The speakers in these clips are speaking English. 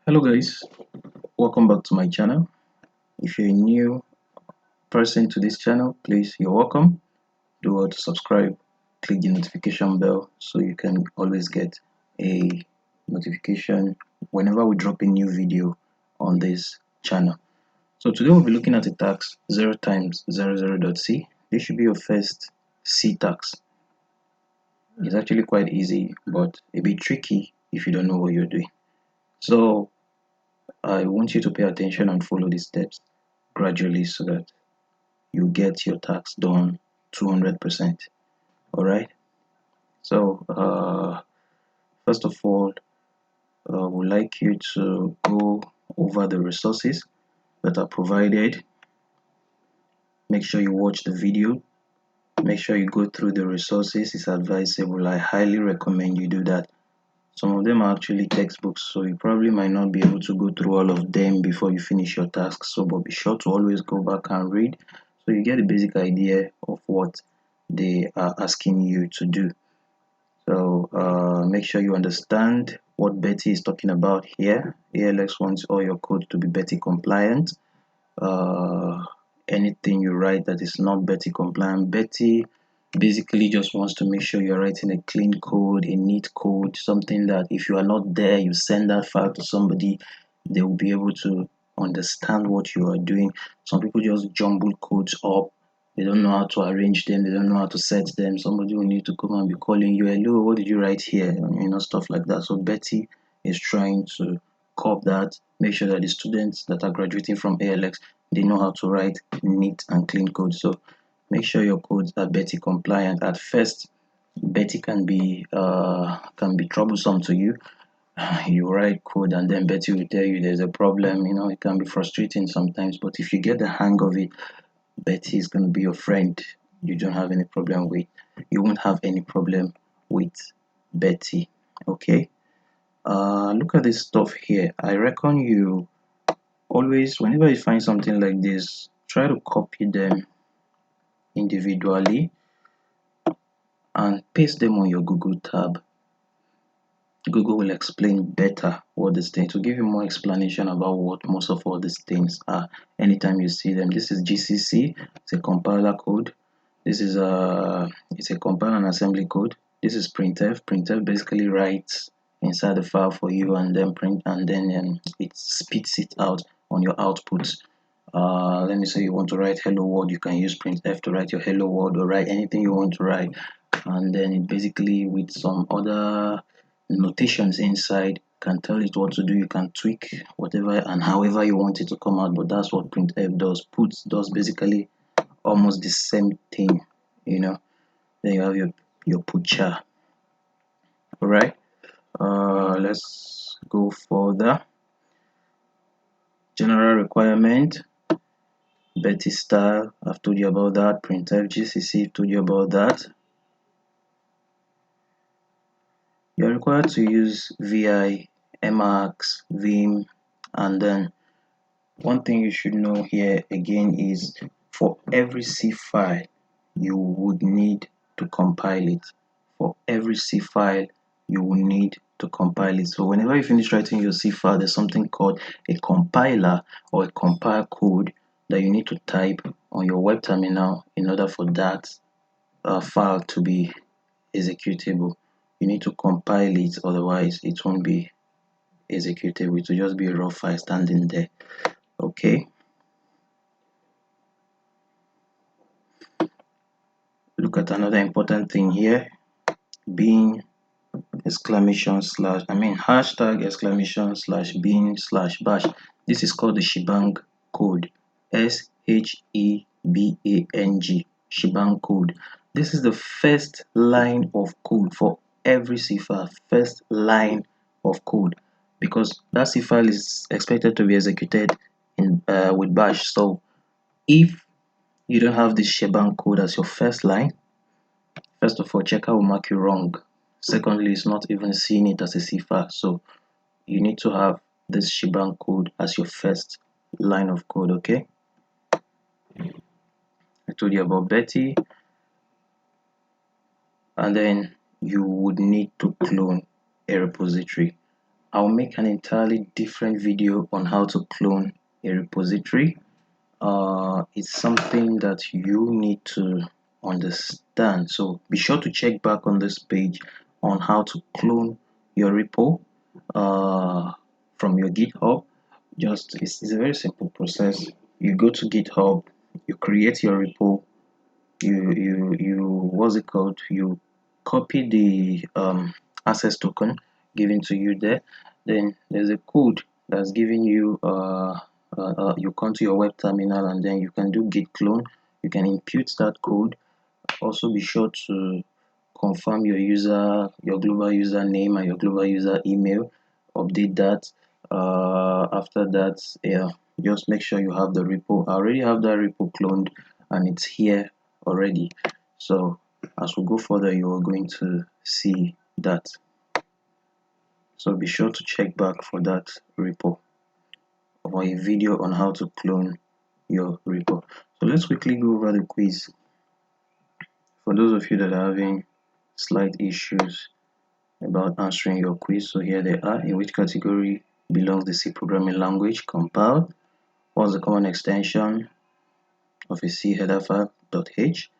Hello guys, welcome back to my channel. If you're a new person to this channel, please, you're welcome. Do well to subscribe, click the notification bell so you can always get a notification whenever we drop a new video on this channel. So today we'll be looking at a tax 0 times 00.c. This should be your first C tax. It's actually quite easy but a bit tricky if you don't know what you're doing. So I want you to pay attention and follow these steps gradually so that you get your tax done 200%. All right. So first of all, I would like you to go over the resources that are provided. Make sure you watch the video. Make sure you go through the resources. It's advisable. I highly recommend you do that. Some of them are actually textbooks, so you probably might not be able to go through all of them before you finish your task. So, but be sure to always go back and read so you get a basic idea of what they are asking you to do. So, make sure you understand what Betty is talking about here. ALX wants all your code to be Betty compliant. Anything you write that is not Betty compliant, Betty basically just wants to make sure you're writing a clean code, a neat code, something that if you are not there, you send that file to somebody, they will be able to understand what you are doing. Some people just jumble codes up, they don't know how to arrange them, they don't know how to set them. Somebody will need to come and be calling you, hello, what did you write here? Stuff like that. So Betty is trying to curb that, make sure that the students that are graduating from ALX, they know how to write neat and clean code. So make sure your codes are Betty compliant. At first, Betty can be troublesome to you. You write code and then Betty will tell you there's a problem. It can be frustrating sometimes, but if you get the hang of it, Betty is going to be your friend. You don't have any problem with. You won't have any problem with Betty. Okay. Look at this stuff here. I reckon you always, whenever you find something like this, try to copy them individually and paste them on your Google tab. Google will explain better what these things, to give you more explanation about what most of all these things are anytime you see them. This is GCC, it's a compiler code. This is it's a compile and assembly code. This is printf. Printf basically writes inside the file for you and then it spits it out on your output. Let me say you want to write hello world, you can use printf to write your hello world or write anything you want to write, and then it basically with some other notations inside can tell it what to do. You can tweak whatever and however you want it to come out, but that's what printf does. Puts does basically almost the same thing. Then you have your putchar. All right, let's go further. General requirement, Betty style, I've told you about that. Printf GCC, told you about that. You're required to use VI, Emacs, Vim, and then one thing you should know here again is for every C file you would need to compile it. For every C file you will need to compile it. So whenever you finish writing your C file, there's something called a compiler or a compile code that you need to type on your web terminal in order for that file to be executable. You need to compile it, otherwise it won't be executable. It will just be a raw file standing there. Okay. Look at another important thing here, bin hashtag exclamation slash bin slash bash. This is called the shebang code. SHEBANG, shebang code. This is the first line of code for every C file. First line of code, because that C file is expected to be executed in with bash. So if you don't have this shebang code as your first line, first of all, checker will mark you wrong. Secondly, it's not even seeing it as a C file. So you need to have this shebang code as your first line of code. Okay. I told you about Betty. And then you would need to clone a repository. I'll make an entirely different video on how to clone a repository. It's something that you need to understand, so be sure to check back on this page on how to clone your repo from your GitHub. It's a very simple process. You go to GitHub, you create your repo, you what's it called, you copy the access token given to you there. Then there's a code that's giving you you come to your web terminal, and then you can do git clone. You can impute that code. Also be sure to confirm your global username and your global user email. Update that. After that, yeah, just make sure you have the repo. I already have that repo cloned and it's here already. So as we go further, you are going to see that. So be sure to check back for that repo or a video on how to clone your repo. So let's quickly go over the quiz. For those of you that are having slight issues about answering your quiz, so here they are. In which category belongs the C programming language? Compiled. What's the common extension of a C header file? .h.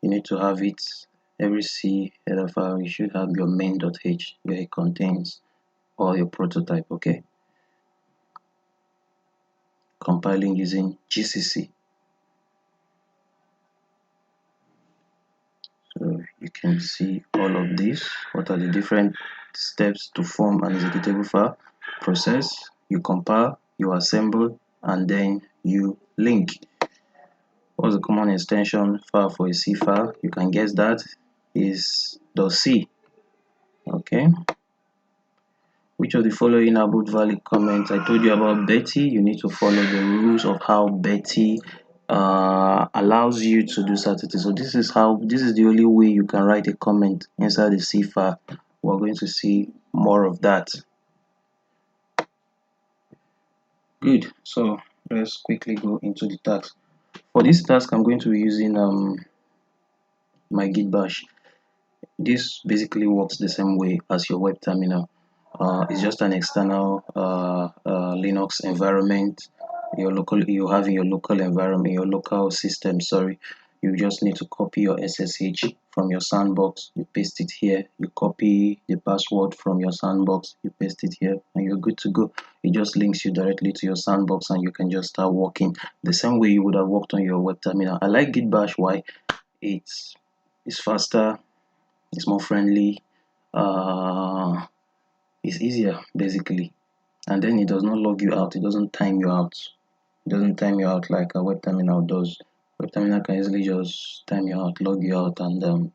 You need to have it. Every C header file, you should have your main.h where it contains all your prototype. Okay. Compiling using GCC. So you can see all of this. What are the different steps to form an executable file? Process, you compile, you assemble, and then you link. What's the common extension file for a C file? You can guess that is .c. Okay. Which of the following are both valid comments? I told you about Betty. You need to follow the rules of how Betty allows you to do certain things. So this is the only way you can write a comment inside the C file. We're going to see more of that. Good. So let's quickly go into the task. For this task, I'm going to be using my Git bash. This basically works the same way as your web terminal. It's just an external Linux environment. You have in your local environment, your local system. Sorry, you just need to copy your SSH from your sandbox. You paste it here. You copy the password from your sandbox. You paste it here, and you're good to go. It just links you directly to your sandbox, and you can just start working the same way you would have worked on your web terminal. I like Git bash. Why? It's faster. It's more friendly. It's easier basically, and then it does not log you out. It doesn't time you out. It doesn't time you out like a web terminal does. Web terminal can easily just time you out, log you out, and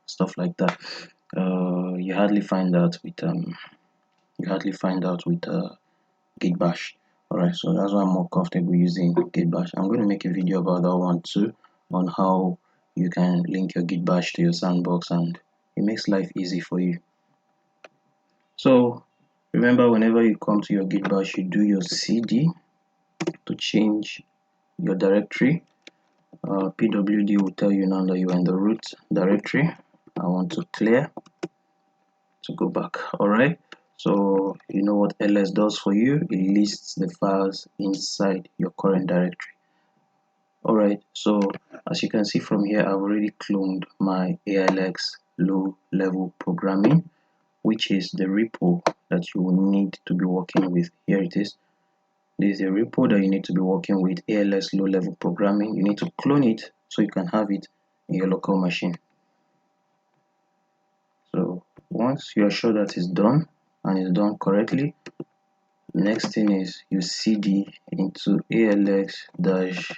stuff like that. You hardly find out with Git bash. Alright, so that's why I'm more comfortable using Git bash. I'm going to make a video about that one too, on how you can link your Git bash to your sandbox, and it makes life easy for you. So remember, whenever you come to your Git bash, you do your cd to change your directory. pwd will tell you now that you are in the root directory. I want to clear to go back. Alright, so you know what ls does for you. It lists the files inside your current directory. Alright, so as you can see from here, I've already cloned my ALX low level programming, which is the repo that you will need to be working with. Here it is. This is a repo that you need to be working with, ALX low level programming. You need to clone it so you can have it in your local machine. So once you are sure that it's done and it's done correctly, next thing is you cd into ALX dash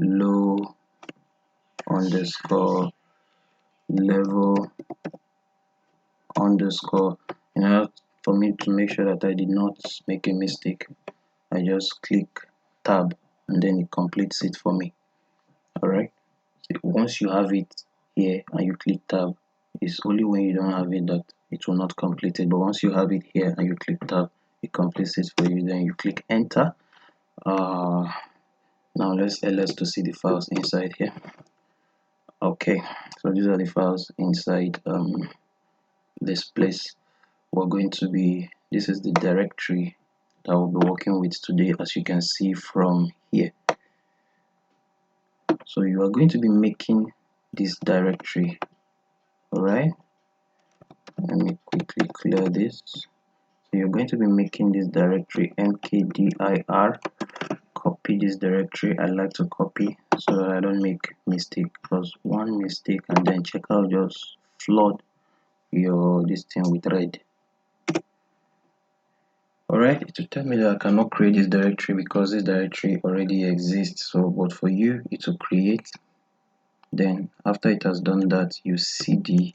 low underscore level underscore. For me to make sure that I did not make a mistake, I just click tab and then it completes it for me. Alright, so once you have it here and you click tab, it's only when you don't have it that it will not complete it. But once you have it here and you click tab, it completes it for you. Then you click enter. Now let's ls to see the files inside here. Okay, so these are the files inside this place. we're going to be, this is the directory that we'll be working with today, as you can see from here. So you are going to be making this directory. All right, let me quickly clear this. So you're going to be making this directory mkdir. Copy this directory. I like to copy so that I don't make mistake, because one mistake and then checkout just flood your this thing with red. Alright, it will tell me that I cannot create this directory because this directory already exists. So but for you it will create. Then after it has done that, you cd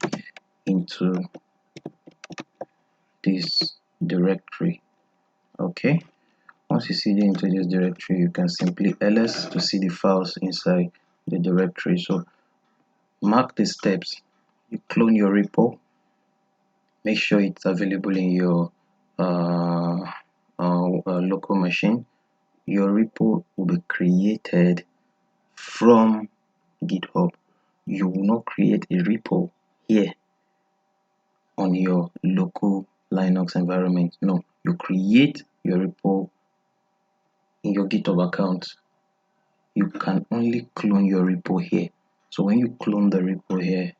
into this directory. Okay, once you cd into this directory, you can simply ls to see the files inside the directory. So mark the steps. You clone your repo, make sure it's available in your local machine. Your repo will be created from GitHub. You will not create a repo here on your local Linux environment. No, you create your repo in your GitHub account. You can only clone your repo here. So when you clone the repo here,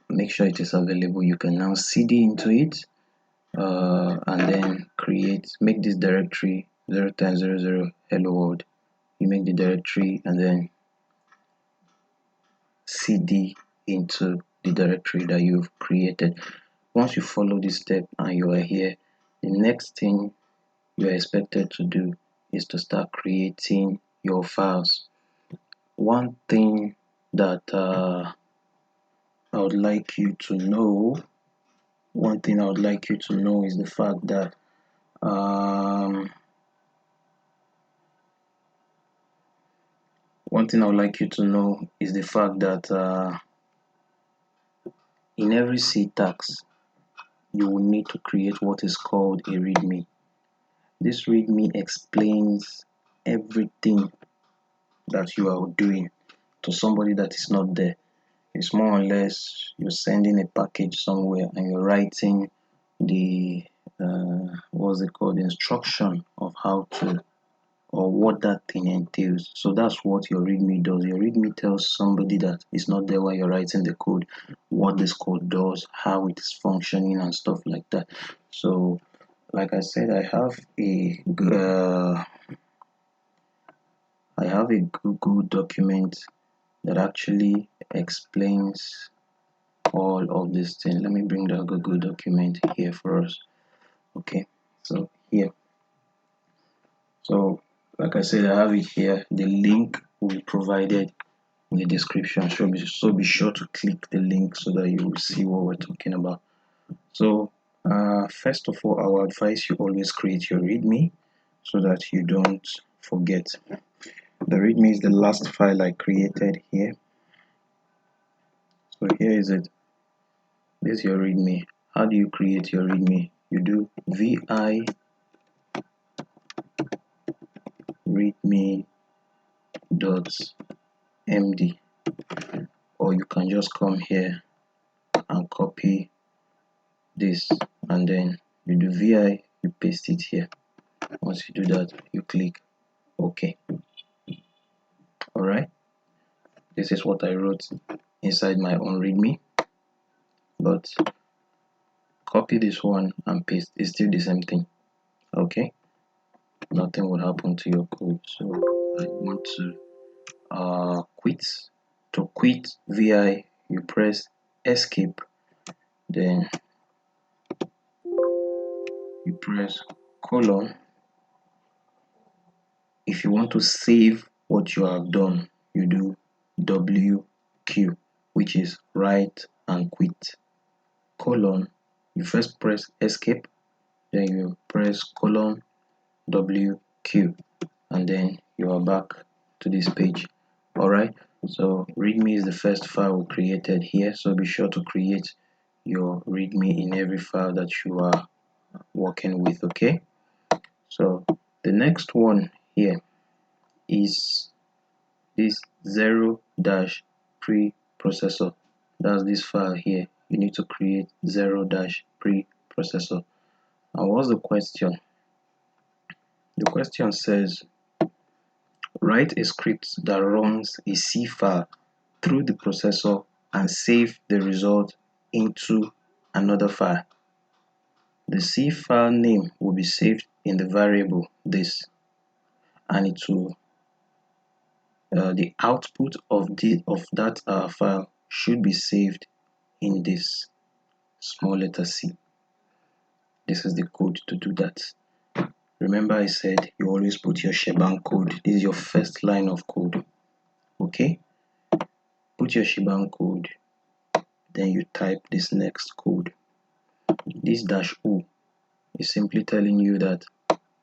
make sure it is available. You can now cd into it, and then make this directory 0 times 00 hello world. You make the directory and then cd into the directory that you've created. Once you follow this step and you are here, the next thing you are expected to do is to start creating your files. One thing that I would like you to know is the fact that in every syntax you will need to create what is called a readme. This readme explains everything that you are doing to somebody that is not there. It's more or less you're sending a package somewhere and you're writing the instruction of how to, or what that thing entails. So that's what your readme does. Your readme tells somebody that is not there while you're writing the code what this code does, how it is functioning and stuff like that. So like I said, I have a Google document that actually explains all of this thing. Let me bring the Google document here for us. Okay, so here, so like I said, I have it here. The link will be provided in the description, so be sure to click the link so that you will see what we're talking about. So first of all, I will advise you always create your readme so that you don't forget. The readme is the last file I created here. So here is it. This is your readme. How do you create your readme? You do vi readme.md, or you can just come here and copy this and then you do vi, you paste it here. Once you do that, you click OK. Alright, this is what I wrote inside my own readme, but copy this one and paste. It's still the same thing. Okay, nothing will happen to your code. So I want to quit. To quit vi, you press escape, then you press colon. If you want to save what you have done, you do WQ, which is write and quit, colon. You first press escape, then you press colon WQ, and then you are back to this page. Alright, so readme is the first file we created here, so be sure to create your readme in every file that you are working with. Okay, so the next one here is this 0-preprocessor. That's this file here. you need to create 0-preprocessor. And what's the question? The question says, write a script that runs a C file through the processor and save the result into another file. The C file name will be saved in the variable this, and it will the output of that file should be saved in this small letter C. This is the code to do that. Remember, I said you always put your shebang code. This is your first line of code. Okay, put your shebang code, then you type this next code. This -o is simply telling you that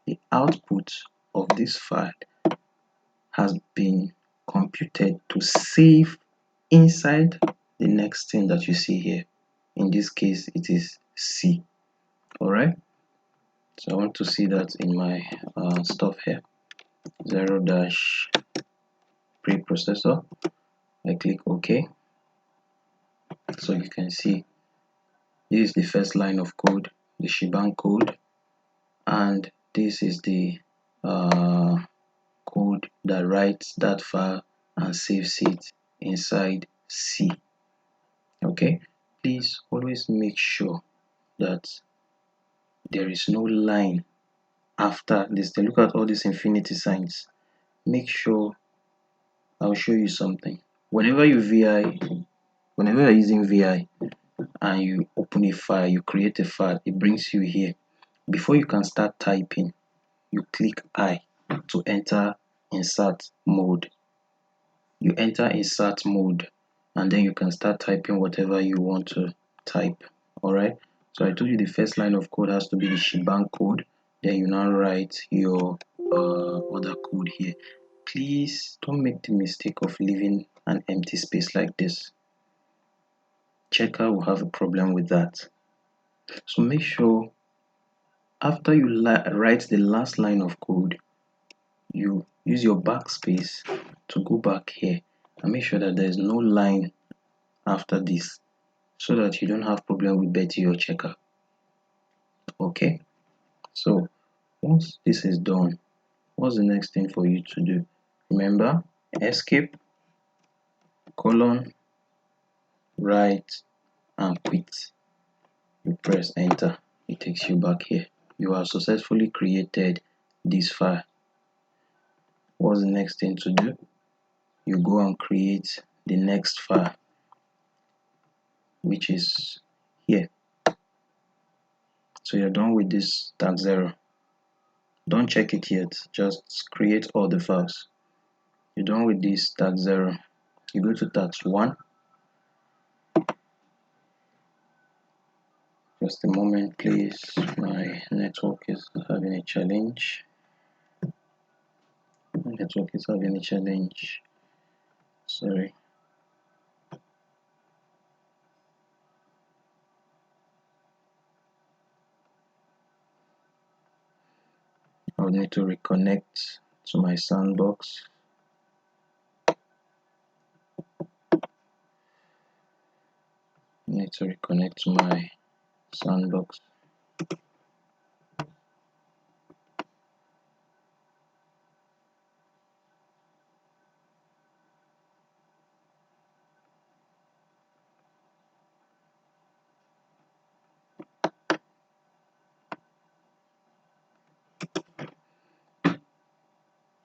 the output of this file has been computed to save inside the next thing that you see here. In this case, it is C. Alright, so I want to see that in my stuff here. 0-preprocessor. I click OK. So you can see this is the first line of code, the shebang code, and this is the code that writes that file and saves it inside C. Okay, please always make sure that there is no line after this. Then look at all these infinity signs. Make sure, I'll show you something. Whenever you're using VI and you open a file, you create a file, it brings you here. Before you can start typing, you click I to enter insert mode. You enter insert mode, and then you can start typing whatever you want to type. Alright, so I told you the first line of code has to be the shebang code. Then you now write your other code here. Please don't make the mistake of leaving an empty space like this. Checker will have a problem with that. So make sure after you write the last line of code, you use your backspace to go back here and make sure that there is no line after this, so that you don't have problem with Betty or checker. Okay, so once this is done, what's the next thing for you to do? Remember, escape, colon, write, and quit. You press enter, it takes you back here. You have successfully created this file. What's the next thing to do? You go and create the next file, which is here. So you're done with this tag 0. Don't check it yet, just create all the files. You're done with this tag 0. You go to tags 1. Just a moment, please. My network is having a challenge. Sorry. I'll need to reconnect to my sandbox.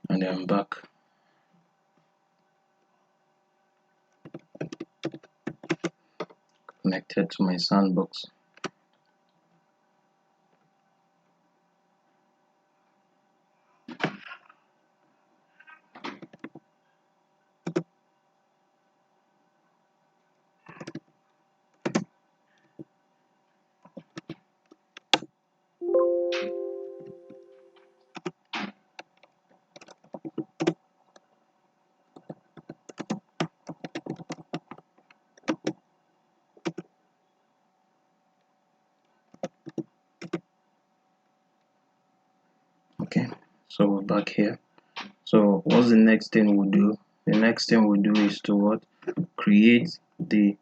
And I'm back. Connected to my sandbox. Okay, so we're back here. So what's the next thing we'll do? The next thing we'll do is to what? Create the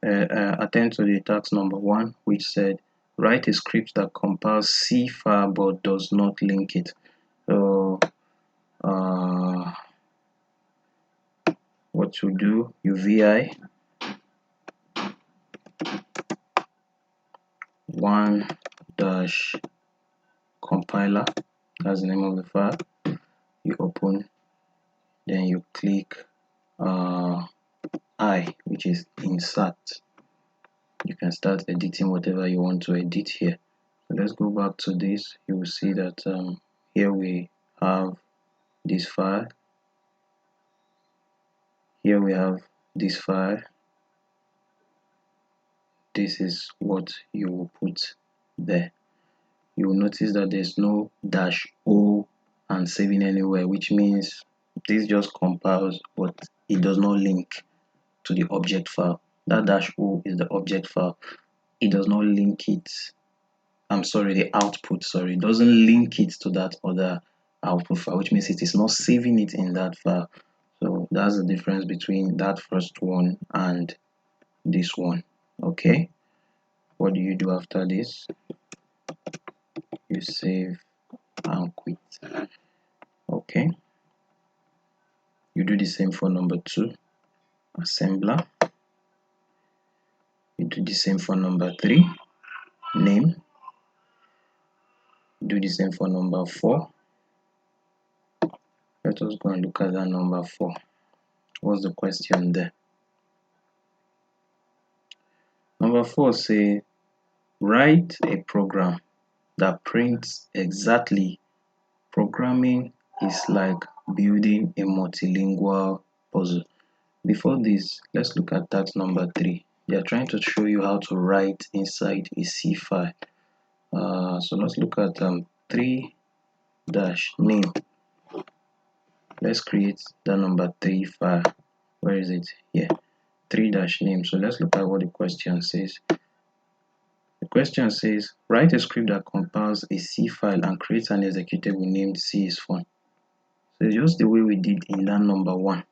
attend to the task number 1, which said write a script that compiles C file but does not link it. So what you do, you vi one dash compiler, that's the name of the file. You open, then you click I, which is insert. You can start editing whatever you want to edit here. So let's go back to this. You will see that here we have this file. Here we have this file. This is what you will put there. You will notice that there's no -o and saving anywhere, which means this just compiles, but it does not link to the object file. That -o is the object file. It does not link it. I'm sorry, the output, sorry, it doesn't link it to that other output file, which means it is not saving it in that file. So that's the difference between that first one and this one. Okay, what do you do after this? You save and quit. Okay, you do the same for number 2, assembler. You do the same for number 3, name. Do the same for number 4. Let us go and look at that number 4. What's the question there? Number 4 say write a program that prints exactly. Programming is like building a multilingual puzzle. Before this, let's look at task number 3. They are trying to show you how to write inside a C file. So let's look at 3-name. Let's create the number 3 file. Where is it? Here. 3-name. So let's look at what the question says. The question says, write a script that compiles a C file and creates an executable named C is fun. So it's just the way we did in that number 1,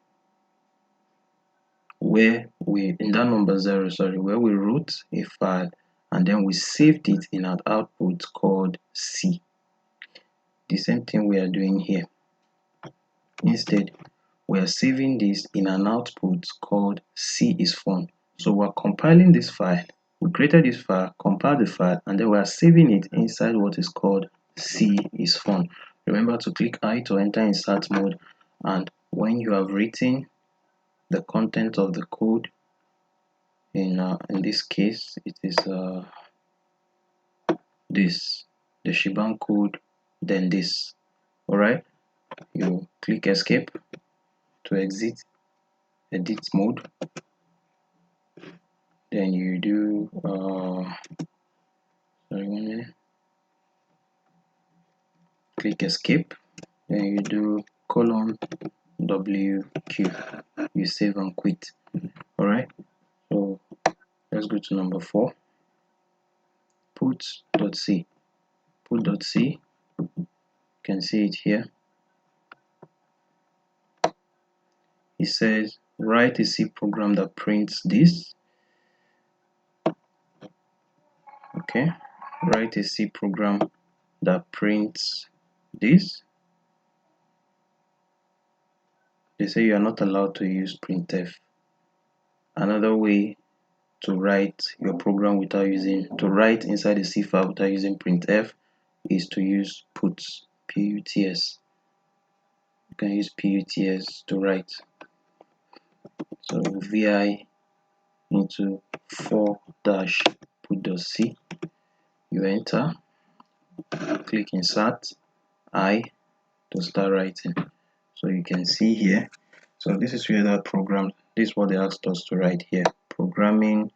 where we, in that number 0, sorry, where we wrote a file and then we saved it in an output called C. The same thing we are doing here. Instead, we are saving this in an output called C is fun. So we're compiling this file. We created this file, compiled the file, and then we are saving it inside what is called C is fun. Remember to click I to enter insert mode, and when you have written the content of the code, in this case it is this, the shebang code, then this. Alright, you click escape to exit edit mode, then you do sorry, 1 minute, click escape, then you do :WQ, you save and quit. Alright, so let's go to number 4, put.c. Put.c, you can see it here. It says write a C program that prints this. Okay, write a C program that prints this. They say you are not allowed to use printf. Another way to write your program without using, to write inside the C file without using printf is to use puts, P-U-T-S. You can use P-U-T-S to write. So vi into 4-put.c, you enter, click insert I to start writing. So you can see here, so this is where that program, this is what they asked us to write here. Programming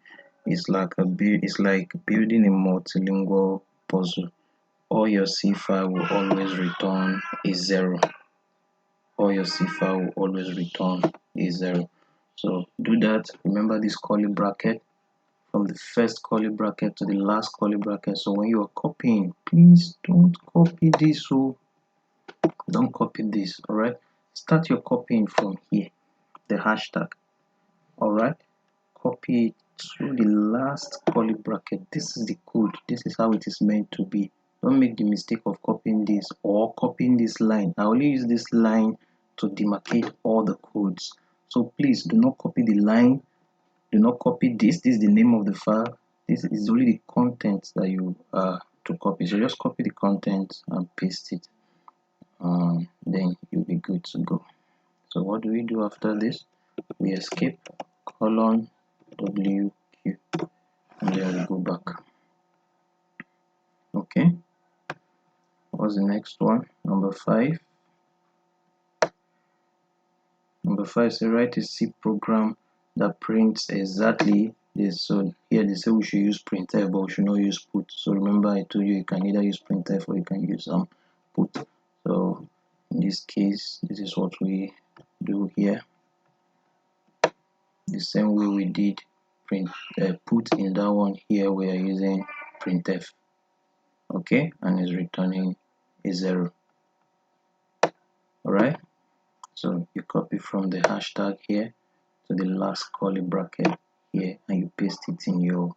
is like building a multilingual puzzle. All your C file will always return a 0. All your C file will always return a 0. So do that. Remember this curly bracket, from the first curly bracket to the last curly bracket. So when you are copying, please don't copy this. So don't copy this. All right, start your copying from here, the hashtag. All right, copy it to the last curly bracket. This is the code. This is how it is meant to be. Don't make the mistake of copying this or copying this line. I only use this line to demarcate all the codes. So please do not copy the line. Do not copy this. This is the name of the file. This is only the content that you to copy. So just copy the content and paste it. Then you'll be good to go. So what do we do after this? We escape colon WQ and then we go back. Okay, what's the next one? Number 5. Number 5 say write a C program that prints exactly this. So here they say we should use printf, but we should not use put. So remember I told you you can either use printf or you can use put. So in this case, this is what we do here. The same way we did put in that one, here we are using printf. Okay, and it's returning a 0. Alright, so you copy from the hashtag here to the last curly bracket here and you paste it in your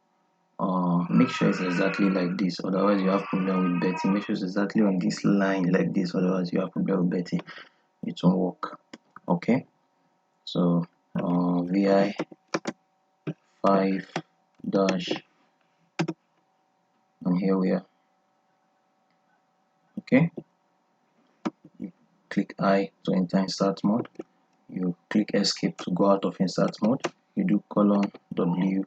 make sure it's exactly like this, otherwise you have problem with Betty. Make sure it's exactly on this line like this, otherwise you have problem with Betty. It won't work. Okay, so vi 5 dash and here we are. Okay, you click I to enter insert mode, you click escape to go out of insert mode, you do colon WQ,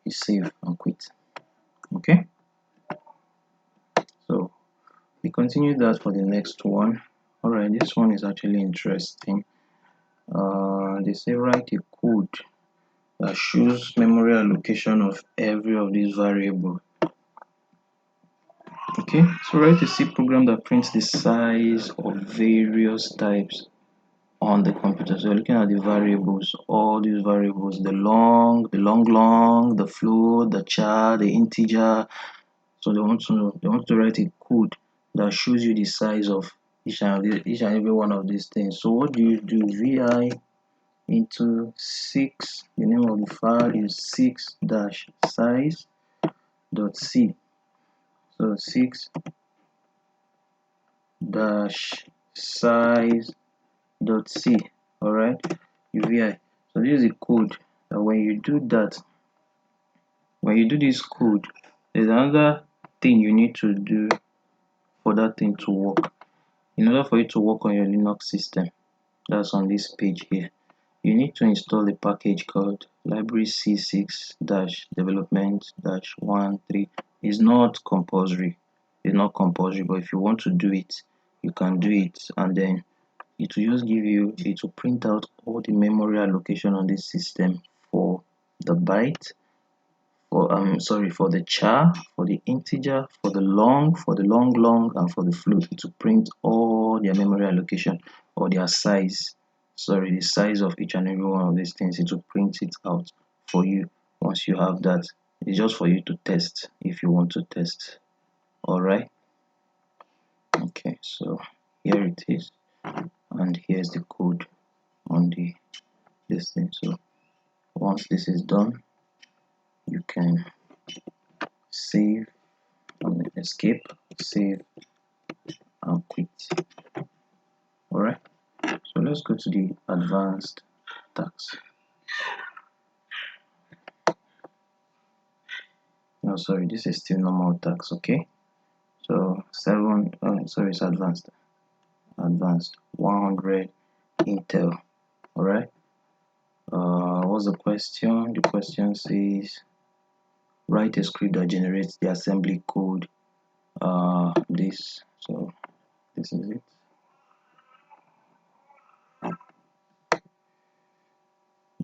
you save and quit. Okay, so we continue that for the next one. Alright, this one is actually interesting. They say write a code that shows memory allocation of every of these variables. Okay, so write a C program that prints the size of various types on the computer. So you're looking at the variables, all these variables, the long, the float, the char, the integer. So they want to write a code that shows you the size of each and every one of these things. So what do you do? Vi into 6, the name of the file is 6 dash size dot c. So 6 dash size dot c. Alright, UVI. So this is the code that when you do that, when you do this code, there's another thing you need to do for that thing to work. In order for it to work on your Linux system, that's on this page here, you need to install a package called library c6-development-13. It's not compulsory. It's not compulsory, but if you want to do it, you can do it, and then it will just give you, it will print out all the memory allocation on this system for the byte, for for the char, for the integer, for the long, and for the float. It will print all their memory allocation or their size, the size of each and every one of these things. It will print it out for you. Once you have that, it's just for you to test if you want to test. Alright, okay, so here it is, and here's the code on this thing. So once this is done, you can save and escape, save and quit. Alright, so let's go to the advanced tax. No, sorry, this is still normal tax. Okay, so it's advanced 100 Intel. Alright, what's the question? The question says write a script that generates the assembly code. This is it.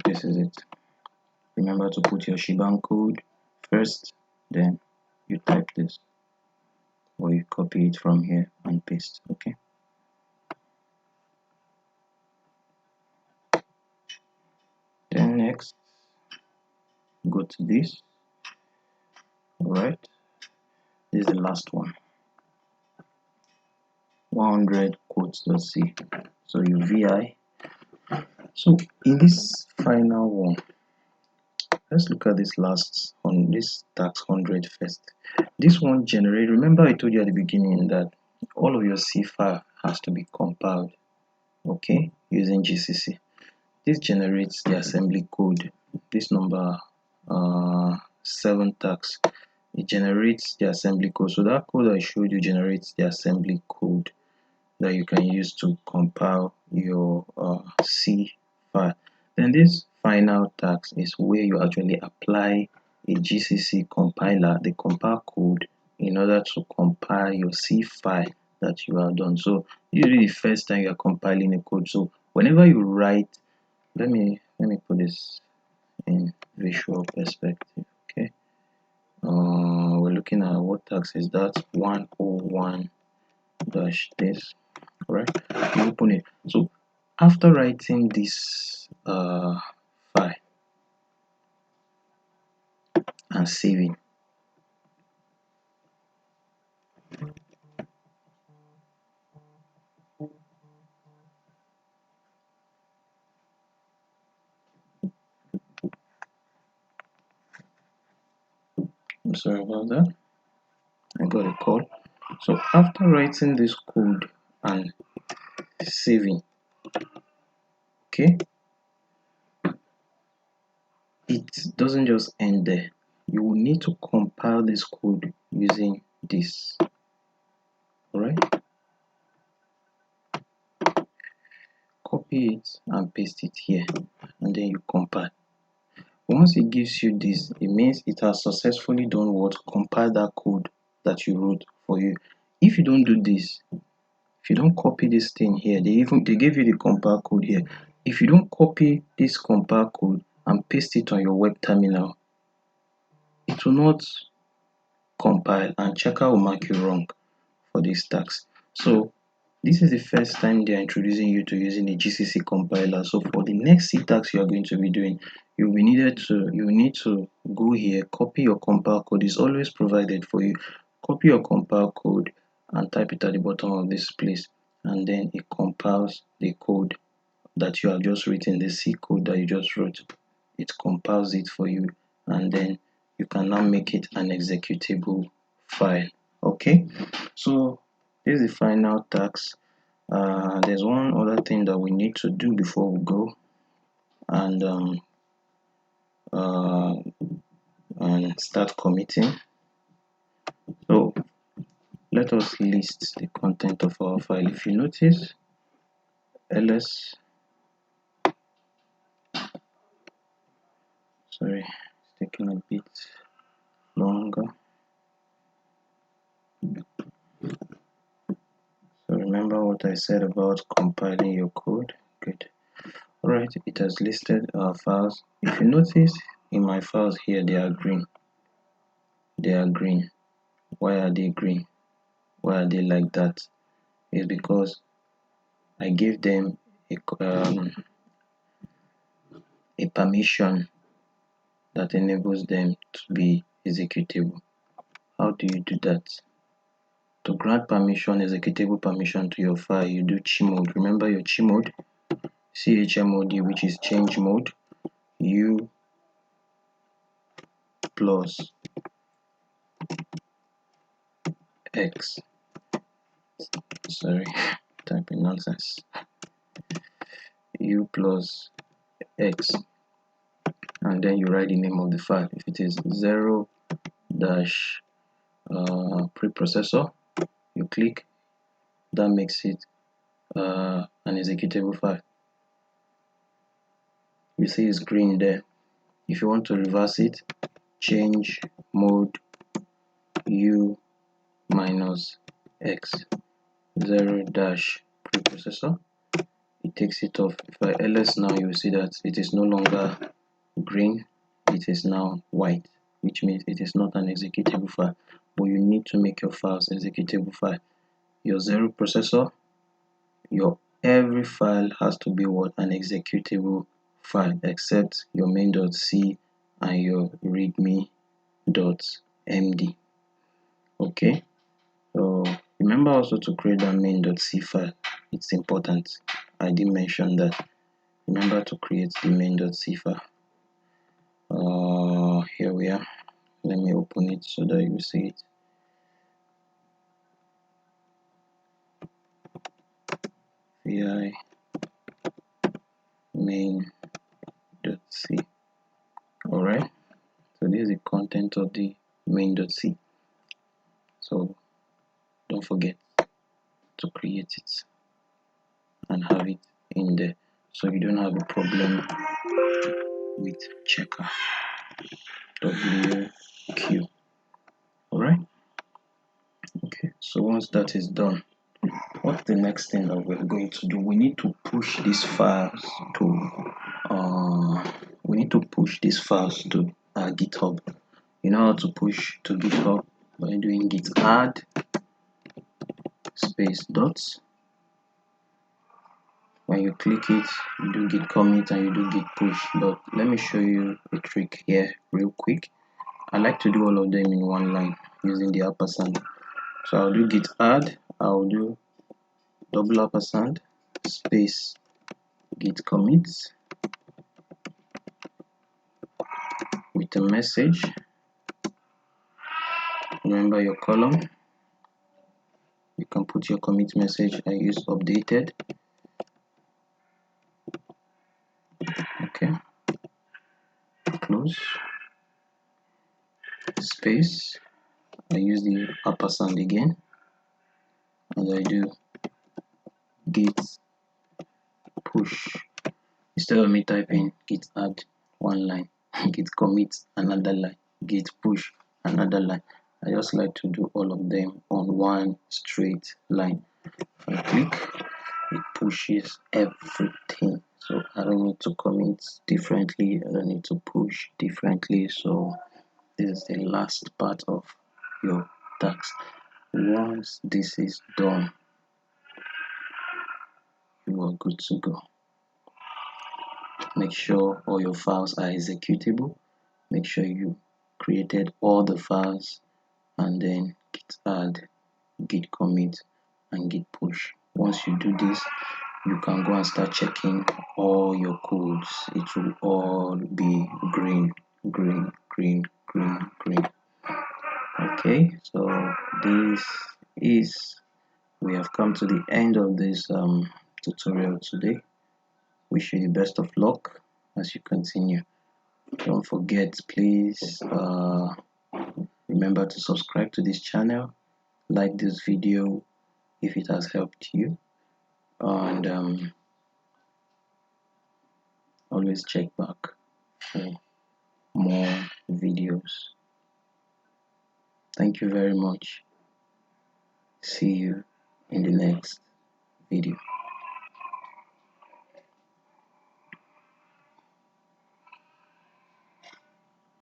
This is it. Remember to put your Shebang code first, then you type this, or you copy it from here and paste. Okay, then next go to this. Alright, this is the last one, 100 quotes.c. So you vi. So in this final one, let's look at this last on this tax 100 first. This one generate, remember I told you at the beginning that all of your C file has to be compiled, okay, using GCC. This generates the assembly code. This number 7 tax, it generates the assembly code. So that code I showed you generates the assembly code that you can use to compile your C file. Then this final tax is where you actually apply a GCC compiler, the compile code, in order to compile your C file that you have done. So usually the first time you are compiling a code, so whenever you write, let me put this in visual perspective. Okay, we're looking at what tax is that, 101 dash this, correct? You open it. So after writing this file and saving, I'm sorry about that, I got a call. So after writing this code and saving, okay, it doesn't just end there. You will need to compile this code using this. Alright, copy it and paste it here, and then you compile. Once it gives you this, it means it has successfully done what? Compile that code that you wrote for you. If you don't do this, if you don't copy this thing here, they gave you the compile code here. If you don't copy this compile code and paste it on your web terminal, it will not compile, and checker will mark you wrong for this tax. So this is the first time they are introducing you to using a GCC compiler. So for the next C tax you are going to be doing, you will need to go here, copy your compile code. Is always provided for you. Copy your compile code and type it at the bottom of this place, and then it compiles the code that you have just written, the C code that you just wrote. It compiles it for you, and then you can now make it an executable file. Okay, so this is the final tax. There's one other thing that we need to do before we go, and start committing. So let us list the content of our file. If you notice, ls, sorry, it's taking a bit longer. So remember what I said about compiling your code. Good. Alright, it has listed our files. If you notice in my files here, they are green. They are green. Why are they green? Why are they like that? It's because I gave them a permission that enables them to be executable. How do you do that? To grant permission, executable permission to your file, you do chmod. Remember your chmod, chmod, which is change mode, u plus x. Sorry, typing nonsense. U plus x, and then you write the name of the file. If it is 0 dash preprocessor, you click, that makes it an executable file. You see it's green there. If you want to reverse it, change mode u minus x, 0 dash preprocessor. It takes it off. If I ls now, you will see that it is no longer green, it is now white, which means it is not an executable file. But you need to make your files executable file. Your 0 processor, your every file has to be what? An executable file, except your main.c and your readme.md. Okay, so remember also to create that main.c file. It's important. I did mention that. Remember to create the main.c file. Here we are. Let me open it so that you see it. vi main.c. Alright, so this is the content of the main.c. So don't forget to create it and have it in there so you don't have a problem with checker wq. Alright, okay, so once that is done, what's the next thing that we're going to do? We need to push these files to GitHub. You know how to push to GitHub by doing git add space dots. When you click it, you do git commit and you do git push. But let me show you a trick here real quick. I like to do all of them in one line using the ampersand. So I'll do git add, I'll do double ampersand space git commit with a message. Remember your column. You can put your commit message. I use updated. Okay. Close. Space. I use the ampersand again. And I do git push. Instead of me typing git add one line, git commit another line, git push another line, I just like to do all of them on one straight line. If I click, it pushes everything, so I don't need to commit differently, I don't need to push differently. So this is the last part of your task. Once this is done, you are good to go. Make sure all your files are executable. Make sure you created all the files, and then git add, git commit and git push. Once you do this, you can go and start checking all your codes. It will all be green, green, green, green, green. Okay, so this is, we have come to the end of this tutorial today. Wish you the best of luck as you continue. Don't forget, please remember to subscribe to this channel, like this video if it has helped you, and always check back for more videos. Thank you very much. See you in the next video.